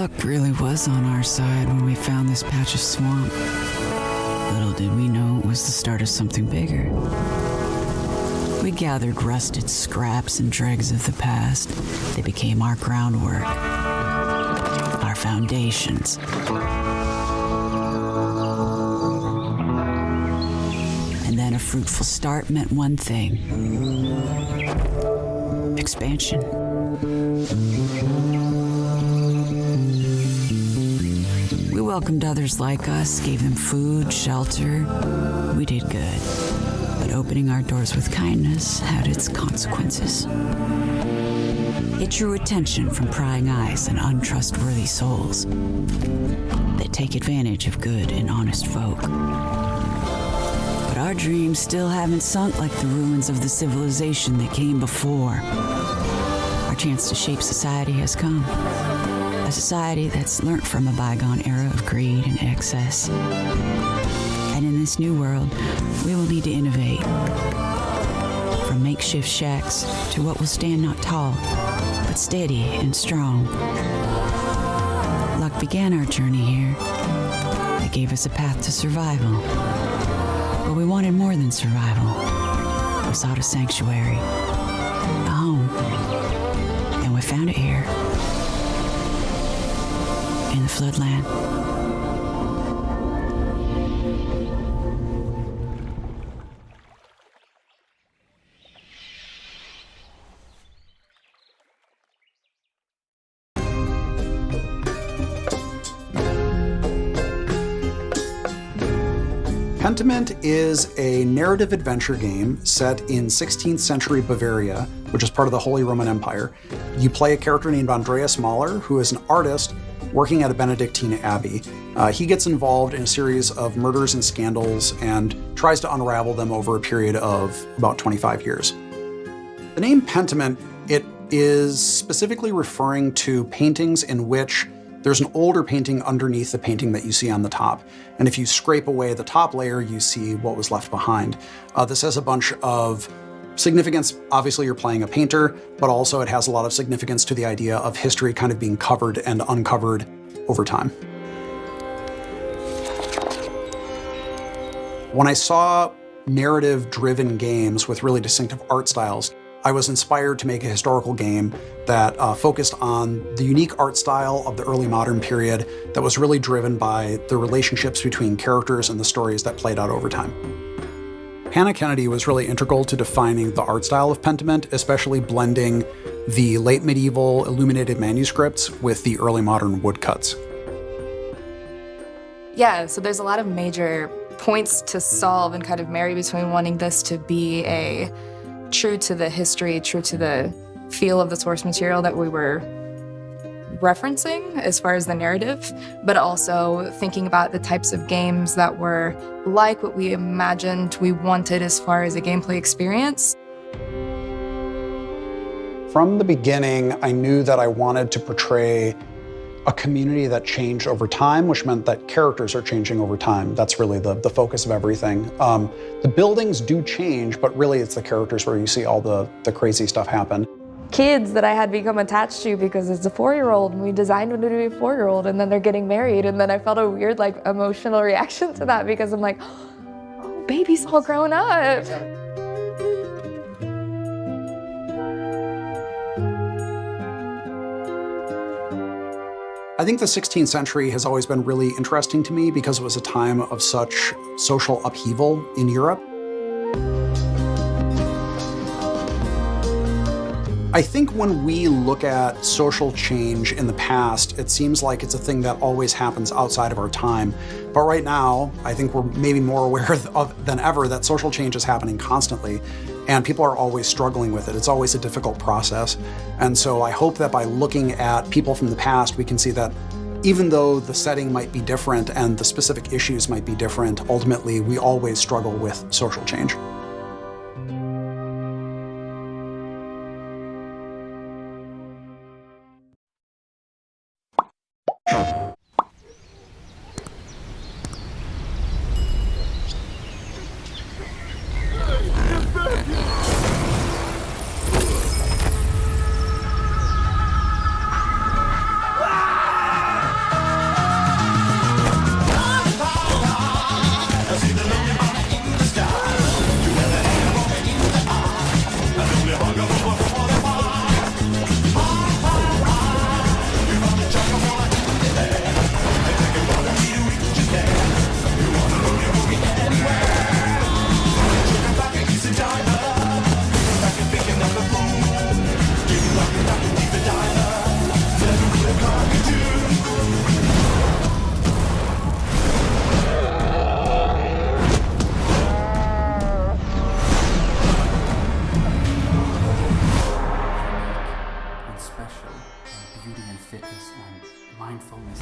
Luck really was on our side when we found this patch of swamp. Little did we know it was the start of something bigger. We gathered rusted scraps and dregs of the past. They became our groundwork, our foundations. And then a fruitful start meant one thing: expansion. We welcomed others like us, gave them food, shelter. We did good. But opening our doors with kindness had its consequences. It drew attention from prying eyes and untrustworthy souls that take advantage of good and honest folk. But our dreams still haven't sunk like the ruins of the civilization that came before. Our chance to shape society has come. A society that's learnt from a bygone era of greed and excess. And in this new world, we will need to innovate. From makeshift shacks to what will stand not tall, but steady and strong. Luck began our journey here. It gave us a path to survival. But we wanted more than survival. We sought a sanctuary, a home. And we found it here, in the Floodland. Pentiment is a narrative adventure game set in 16th century Bavaria, which is part of the Holy Roman Empire. You play a character named Andreas Mahler, who is an artist working at a Benedictine abbey. He gets involved in a series of murders and scandals and tries to unravel them over a period of about 25 years. The name Pentiment, it is specifically referring to paintings in which there's an older painting underneath the painting that you see on the top. And if you scrape away the top layer, you see what was left behind. This has a bunch of significance. Obviously, you're playing a painter, but also it has a lot of significance to the idea of history kind of being covered and uncovered over time. When I saw narrative-driven games with really distinctive art styles, I was inspired to make a historical game that focused on the unique art style of the early modern period that was really driven by the relationships between characters and the stories that played out over time. Hannah Kennedy was really integral to defining the art style of Pentiment, especially blending the late medieval illuminated manuscripts with the early modern woodcuts. Yeah, so there's a lot of major points to solve and kind of marry between wanting this to be a true to the history, true to the feel of the source material that we were referencing as far as the narrative, but also thinking about the types of games that were like what we imagined we wanted as far as a gameplay experience. From the beginning, I knew that I wanted to portray a community that changed over time, which meant that characters are changing over time. That's really the focus of everything. The buildings do change, but really it's the characters where you see all the crazy stuff happen. Kids that I had become attached to because it's a 4-year-old and we designed them to be a 4-year-old and then they're getting married and then I felt a weird like emotional reaction to that because I'm like, oh, baby's all grown up. I think the 16th century has always been really interesting to me because it was a time of such social upheaval in Europe. I think when we look at social change in the past, it seems like it's a thing that always happens outside of our time. But right now, I think we're maybe more aware than ever that social change is happening constantly, and people are always struggling with it. It's always a difficult process. And so I hope that by looking at people from the past, we can see that even though the setting might be different and the specific issues might be different, ultimately, we always struggle with social change. special, and beauty and fitness and mindfulness.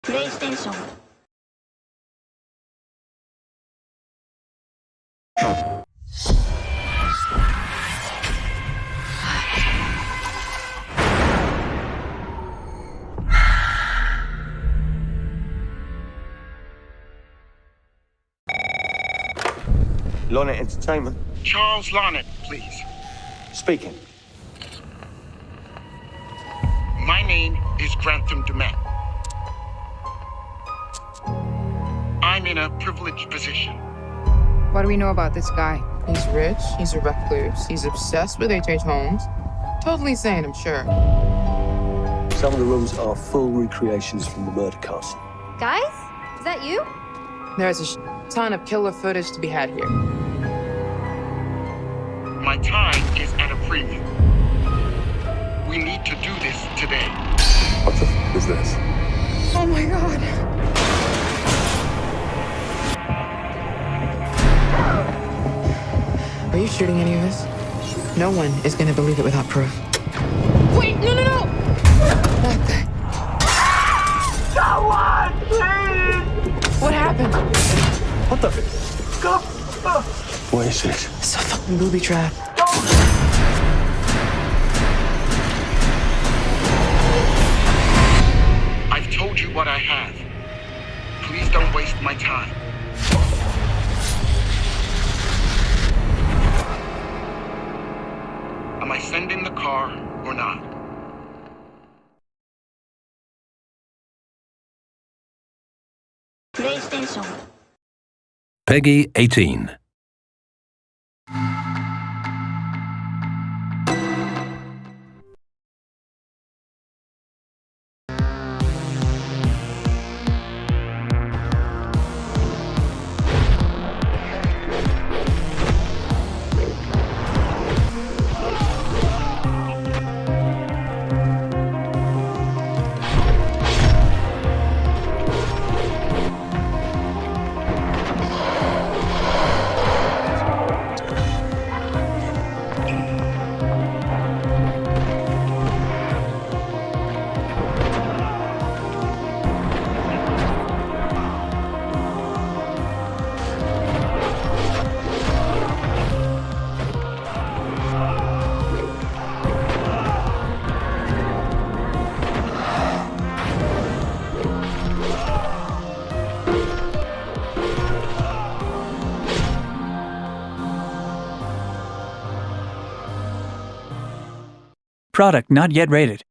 PlayStation Lonnet Entertainment. Charles Larnett, please. Speaking. My name is Grantham Dumet. I'm in a privileged position. What do we know about this guy? He's rich, he's a recluse, he's obsessed with H.H. Holmes. Totally sane, I'm sure. Some of the rooms are full recreations from the murder castle. Guys, is that you? There's a ton of killer footage to be had here. My time is at a premium. We need to do this today. What the f is this? Oh my god. Are you shooting any of this? No one is gonna believe it without proof. Wait, no! That thing. Someone, please! What happened? What the? Go! What is this? It's a fucking booby trap. I've told you what I have. Please don't waste my time. Am I sending the car or not? PlayStation Peggy 18. Product not yet rated.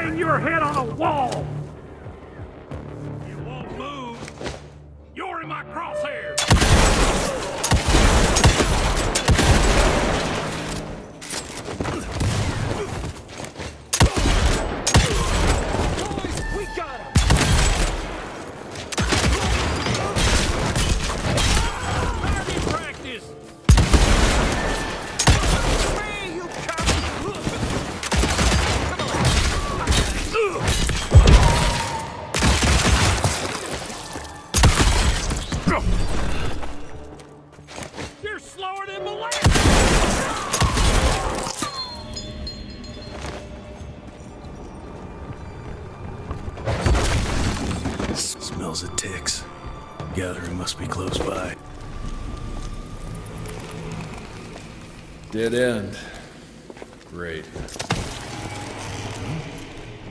bang your head on a wall! You won't move. You're in my crosshairs! Boys, we got him! Army practice! Hey, you You're slower than molasses! Smells of ticks. Gathering must be close by. Dead end. Great.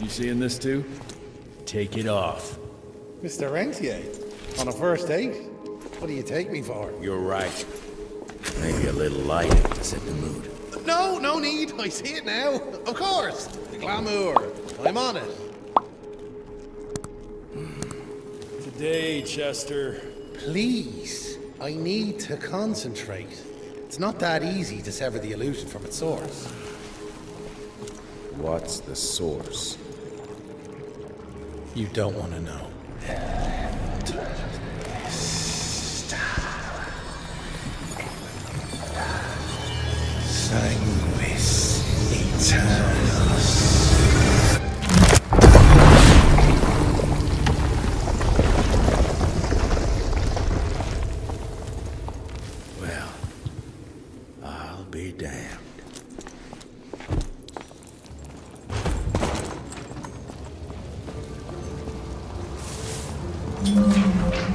You seeing this too? Take it off. Mr. Rentier, on a first date? What do you take me for? You're right. Maybe a little light to set the mood. No, no need. I see it now. Of course. The glamour. I'm on it. Today, Chester. Please. I need to concentrate. It's not that easy to sever the illusion from its source. What's the source? You don't want to know. Sanguis Eternus. Well, I'll be damned.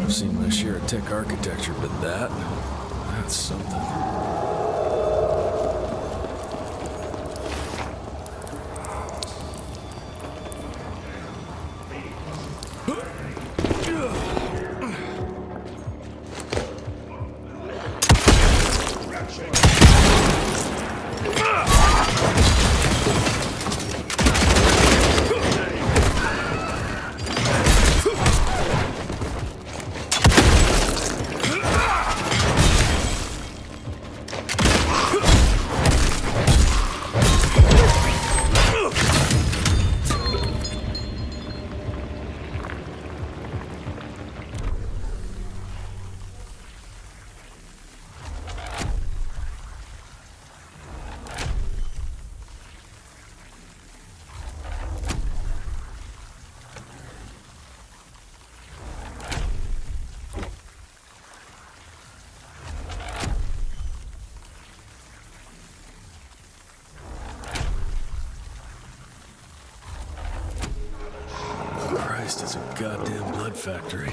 I've seen my share of tech architecture, but that's something. It's a goddamn blood factory.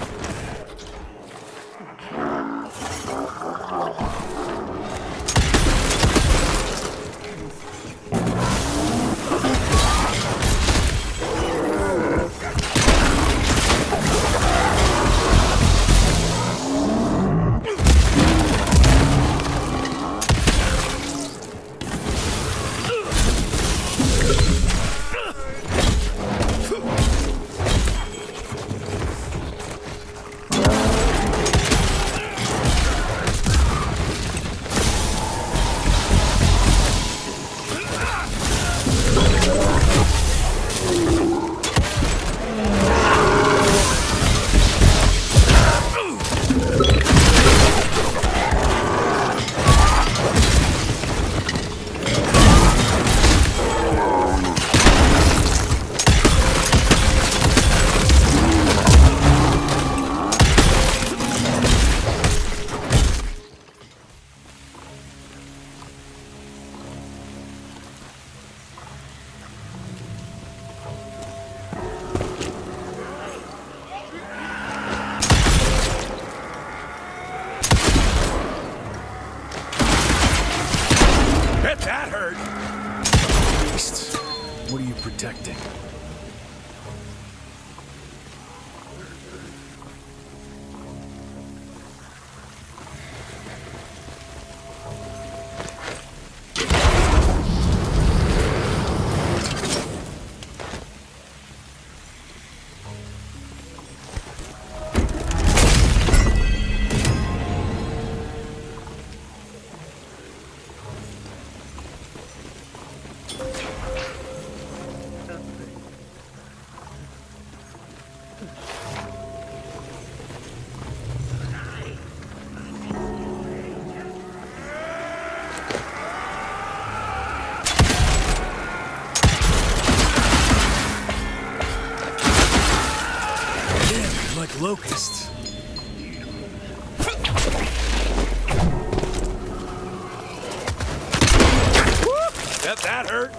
That hurt! Beast, what are you protecting? focused. That hurt.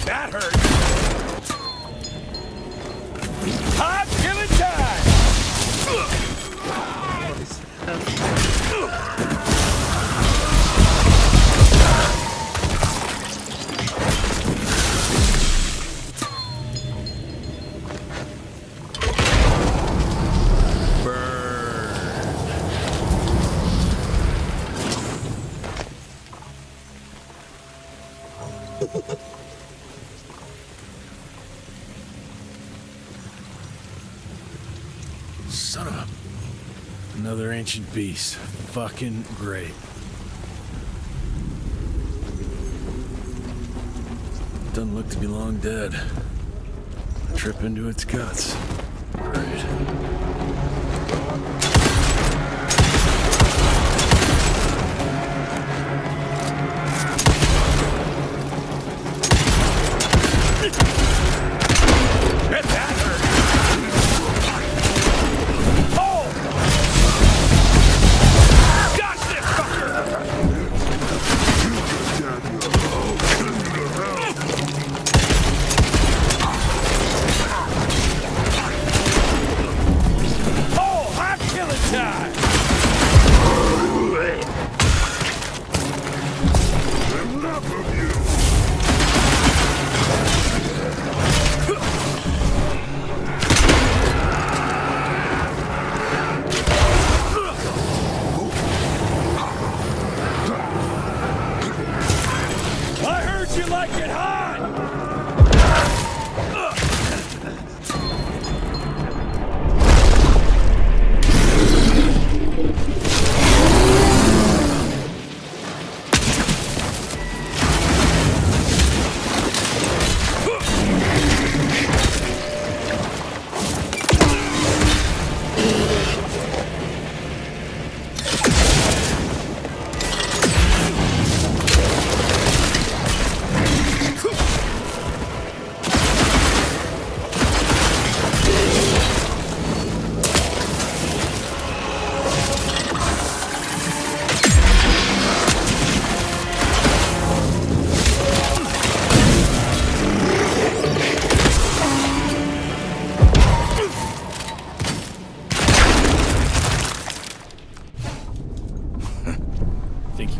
That hurt. Hot killing time. Son of a... Another ancient beast. Fucking great. Doesn't look to be long dead. Trip into its guts. Great.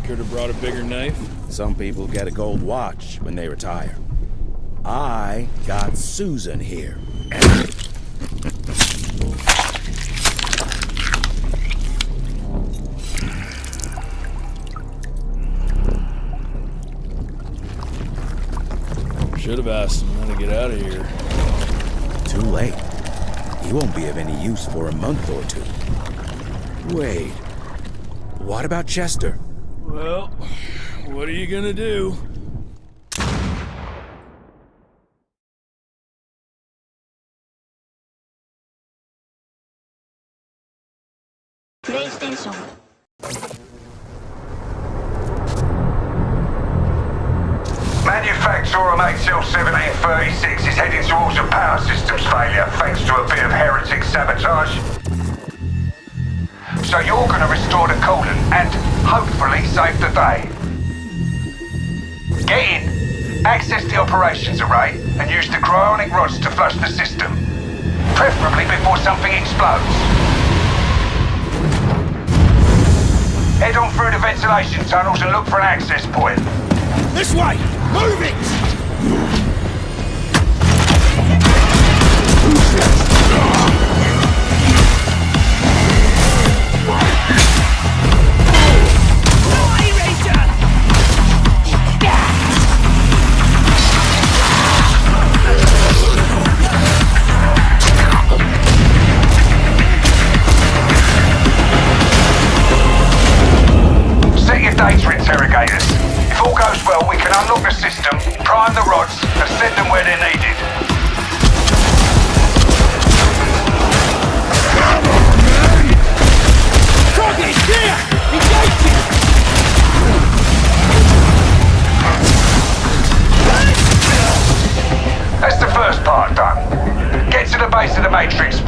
Could have brought a bigger knife. Some people get a gold watch when they retire. I got Susan here. Should have asked him how to get out of here. Too late. He won't be of any use for a month or two. Wait. What about Chester? Well, what are you gonna do? PlayStation. Manufacturer HL1736 is heading towards a power systems failure thanks to a bit of heretic sabotage. So you're going to restore the coolant and hopefully save the day. Get in, access the operations array, and use the cryonic rods to flush the system. Preferably before something explodes. Head on through the ventilation tunnels and look for an access point. This way! Move it! system, prime the rods, and send them where they're needed. Target here! Engaging! That's the first part done. Get to the base of the Matrix